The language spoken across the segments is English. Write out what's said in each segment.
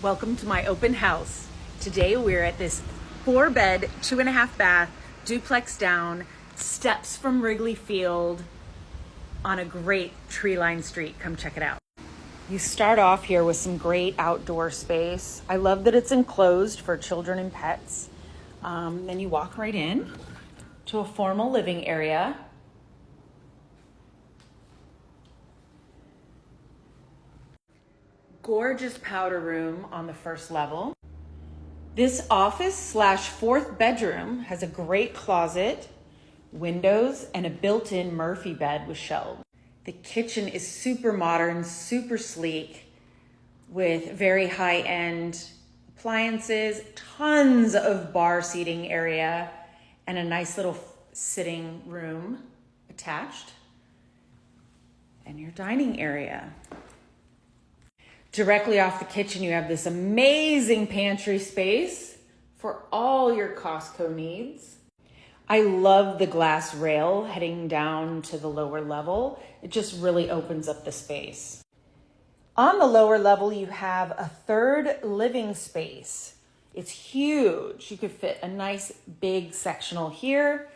Welcome to my open house. Today we're at this 4-bed, 2.5 bath, duplex down, steps from Wrigley Field on a great tree-lined street. Come check it out. You start off here with some great outdoor space. I love that it's enclosed for children and pets. Then you walk right in to a formal living area. Gorgeous powder room on the first level. This office / 4th bedroom has a great closet, windows, and a built-in Murphy bed with shelves. The kitchen is super modern, super sleek, with very high-end appliances, tons of bar seating area, and a nice little sitting room attached, and your dining area. Directly off the kitchen, you have this amazing pantry space for all your Costco needs. I love the glass rail heading down to the lower level. It just really opens up the space. On the lower level, you have a 3rd living space. It's huge. You could fit a nice big sectional here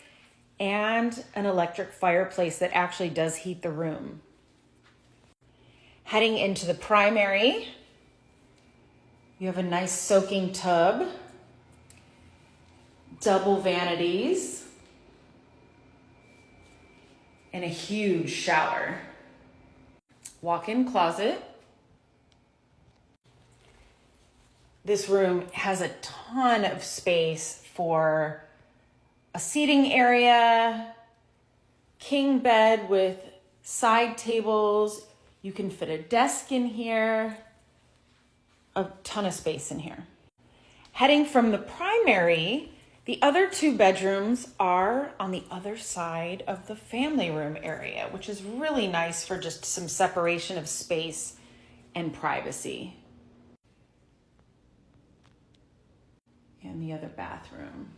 and an electric fireplace that actually does heat the room. Heading into the primary, you have a nice soaking tub, double vanities, and a huge shower. Walk-in closet. This room has a ton of space for a seating area, king bed with side tables. You can fit a desk in here, a ton of space in here. Heading from the primary, the other 2 bedrooms are on the other side of the family room area, which is really nice for just some separation of space and privacy. And the other bathroom.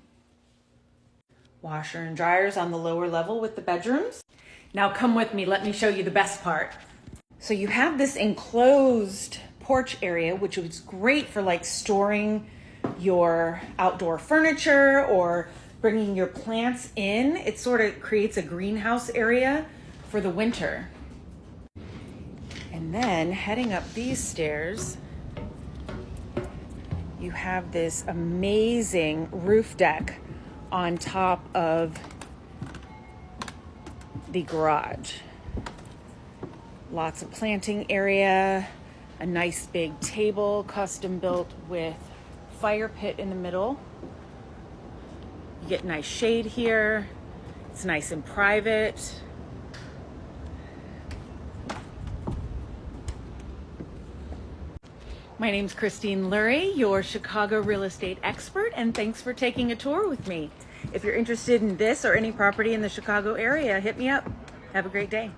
Washer and dryers on the lower level with the bedrooms. Now come with me, let me show you the best part. So you have this enclosed porch area, which is great for like storing your outdoor furniture or bringing your plants in. It sort of creates a greenhouse area for the winter. And then heading up these stairs, you have this amazing roof deck on top of the garage. Lots of planting area, a nice big table, custom built with fire pit in the middle. You get nice shade here. It's nice and private. My name's Luri, your Chicago real estate expert, and thanks for taking a tour with me. If you're interested in this or any property in the Chicago area, hit me up. Have a great day.